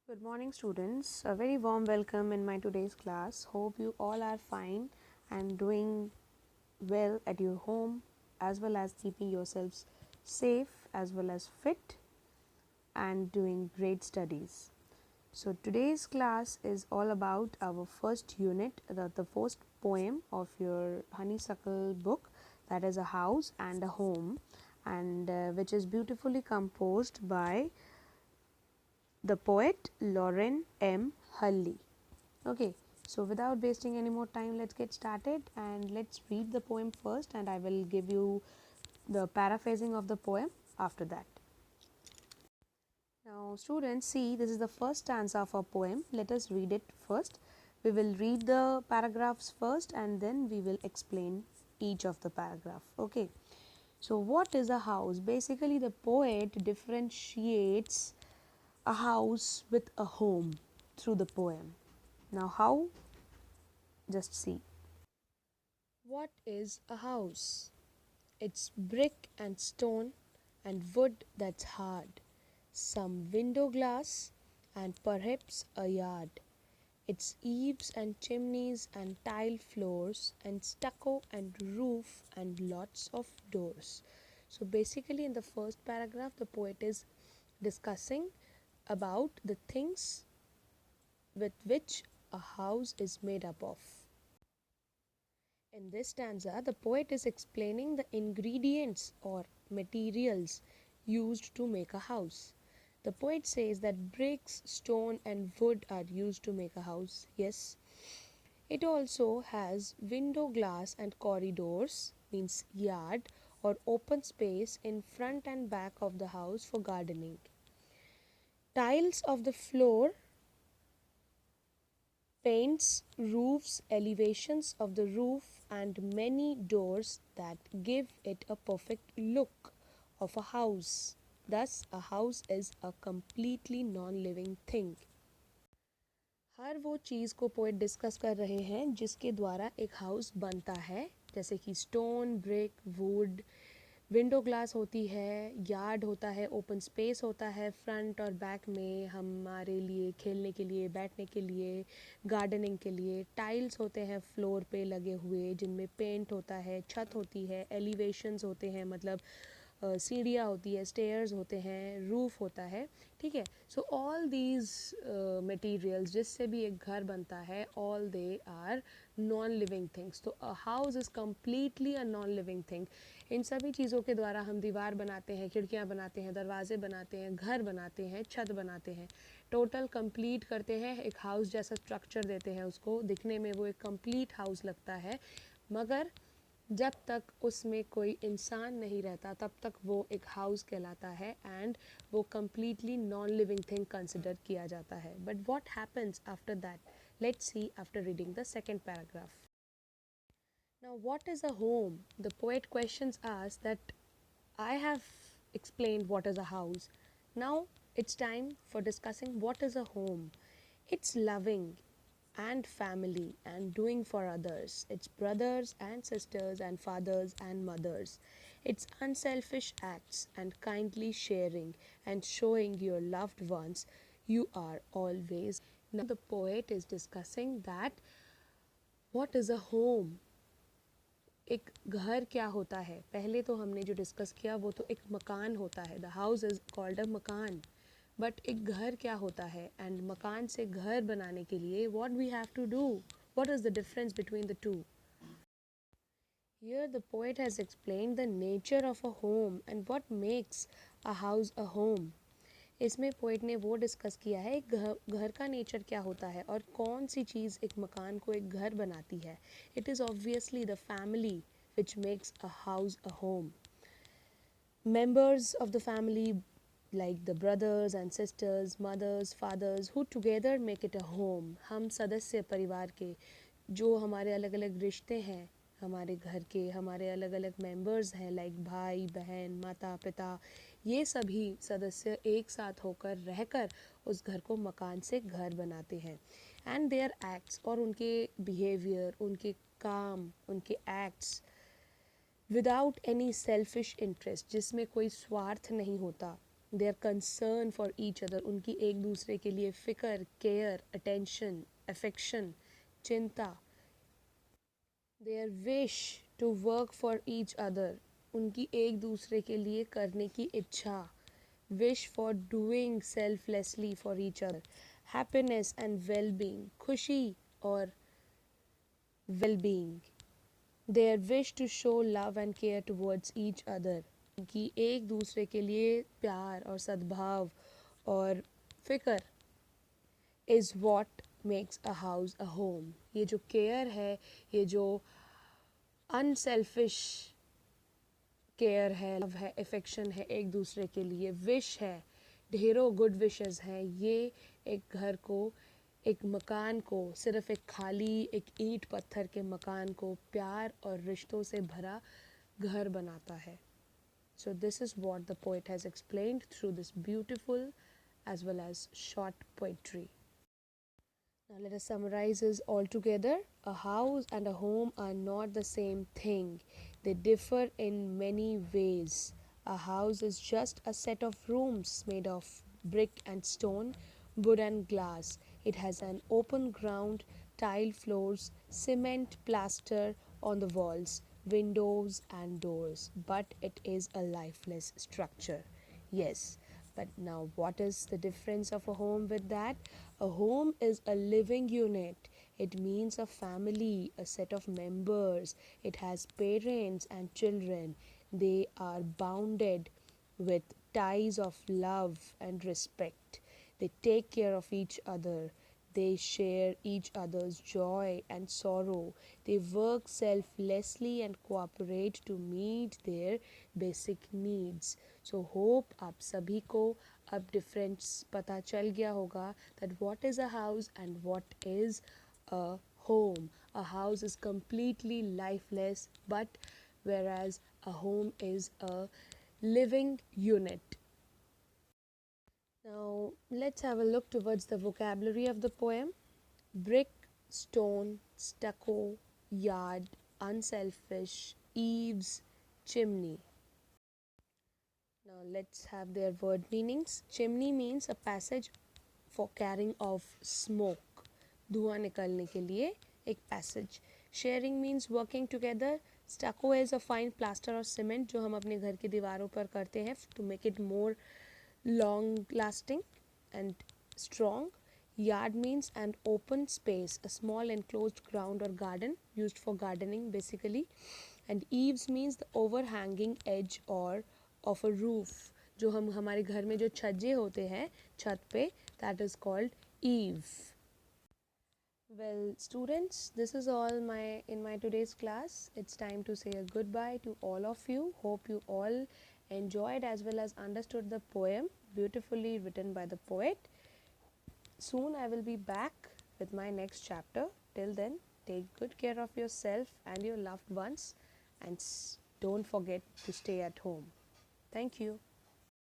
Good morning, students. A very warm welcome in my today's class. Hope you all are fine and doing well at your home, as well as keeping yourselves safe as well as fit and doing great studies. So, today's class is all about our first unit, the first poem of your honeysuckle book, that is a house and a home, and which is beautifully composed by the poet Lauren M. Hully. Okay, so without wasting any more time, let's get started and let's read the poem first, and I will give you the paraphrasing of the poem after that. Now, students, see, this is the first stanza of our poem. Let us read it first. We will read the paragraphs first and then we will explain each of the paragraph. Okay, so what is a house? Basically, the poet differentiates a house with a home through the poem. Now, how? Just see. What is a house? It's brick and stone and wood that's hard, some window glass and perhaps a yard. It's eaves and chimneys and tile floors and stucco and roof and lots of doors. So basically, in the first paragraph, the poet is discussing about the things with which a house is made up of. In this stanza, the poet is explaining the ingredients or materials used to make a house. The poet says that bricks, stone, and wood are used to make a house. Yes. It also has window glass and corridors, means yard or open space in front and back of the house for gardening. Tiles of the floor, paints, roofs, elevations of the roof, and many doors that give it a perfect look of a house. Thus, a house is a completely non-living thing. हर वो चीज़ को poet discuss कर रहे हैं जिसके द्वारा एक house बनता है, जैसे कि stone, brick, would, window glass होती है, यार्ड होता है, ओपन स्पेस होता है, फ्रंट और बैक में हमारे लिए खेलने के लिए, बैठने के लिए, गार्डनिंग के लिए, टाइल्स होते हैं फ्लोर पे लगे हुए जिनमें पेंट होता है, छत होती है, एलिवेशंस होते हैं, मतलब सीढ़ियाँ होती है, स्टेयर्स होते हैं, रूफ होता है, ठीक है. सो ऑल दीज मटेरियल्स जिससे भी एक घर बनता है, all they are non living things. तो a house is completely a non living thing. इन सभी चीज़ों के द्वारा हम दीवार बनाते हैं, खिड़कियाँ बनाते हैं, दरवाजे बनाते हैं, घर बनाते हैं, छत बनाते हैं, टोटल कंप्लीट करते हैं, एक हाउस जैसा स्ट्रक्चर देते हैं उसको, दिखने में वो एक कंप्लीट हाउस लगता है. मगर जब तक उसमें कोई इंसान नहीं रहता तब तक वो एक हाउस कहलाता है एंड वो completely non living thing consider किया जाता है. But what happens after that? Let's see after reading the second paragraph. Now, what is a home? The poet questions us that I have explained what is a house. Now, it's time for discussing what is a home. It's loving and family and doing for others. It's brothers and sisters and fathers and mothers. It's unselfish acts and kindly sharing and showing your loved ones you are always. Now, the poet is discussing that what is a home. एक घर क्या होता है? पहले तो हमने जो discuss किया वो तो एक मकान होता है. The house is called a मकान. बट एक घर क्या होता है? एंड मकान से घर बनाने के लिए what we have to do? What is the difference between the two? Here the poet has explained the nature of a home and what makes a house a home. इसमें पोइट ने वो discuss किया है घर का nature क्या होता है और कौन सी चीज़ एक मकान को एक घर बनाती है. It is obviously the family which makes a house a home. Members of the family like the brothers and sisters, mothers, fathers who together make it a home. हम सदस्य परिवार के जो हमारे अलग अलग रिश्ते हैं, हमारे घर के हमारे अलग अलग मेंबर्स हैं, लाइक भाई बहन माता पिता, ये सभी सदस्य एक साथ होकर रहकर उस घर को मकान से घर बनाते हैं. एंड देयर एक्ट्स और उनके बिहेवियर, उनके काम, उनके acts without any selfish interest, जिसमें कोई स्वार्थ नहीं होता, their concern for each other, उनकी एक दूसरे के लिए फ़िक्र, केयर, अटेंशन, अफेक्शन, चिंता, their wish to work for each other, उनकी एक दूसरे के लिए करने की इच्छा, wish for doing selflessly for each other, happiness and well being, खुशी और well being, their wish to show love and care towards each other, कि एक दूसरे के लिए प्यार और सद्भाव और फिक्र is what makes a house a home. ये जो केयर है, ये जो अनसेल्फिश केयर है, लव है, अफेक्शन है एक दूसरे के लिए, विश है, ढेरों गुड विशेस हैं, ये एक घर को, एक मकान को, सिर्फ एक खाली एक ईंट पत्थर के मकान को प्यार और रिश्तों से भरा घर बनाता है। So this is what the poet has explained through this beautiful as well as short poetry. Now let us summarize this all together. A house and a home are not the same thing. They differ in many ways. A house is just a set of rooms made of brick and stone, wood and glass. It has an open ground, tile floors, cement plaster on the walls, windows and doors, but it is a lifeless structure. Yes, but now what is the difference of a home with that? A home is a living unit. It means a family, a set of members. It has parents and children. They are bounded with ties of love and respect. They take care of each other. They share each other's joy and sorrow. They work selflessly and cooperate to meet their basic needs. So hope आप सभी को अब difference पता चल गया होगा that what is a house and what is a home. A house is completely lifeless, but whereas a home is a living unit. Now let's have a look towards the vocabulary of the poem. Brick, stone, stucco, yard, unselfish, eaves, chimney. Now let's have their word meanings. Chimney means a passage for carrying of smoke. धुआं निकलने के लिए एक passage. Sharing means working together. Stucco is a fine plaster or cement जो हम अपने घर की दीवारों पर करते हैं to make it more long lasting and strong. Yard means an open space, a small enclosed ground or garden used for gardening basically. And eaves means the overhanging edge or of a roof, जो हम हमारे घर में जो छज्जे होते हैं छत पे, that is called eave. Well students, this is all in my today's class. It's time to say a goodbye to all of you. Hope you all enjoyed as well as understood the poem beautifully written by the poet. Soon I will be back with my next chapter. Till then, take good care of yourself and your loved ones, and don't forget to stay at home. Thank you.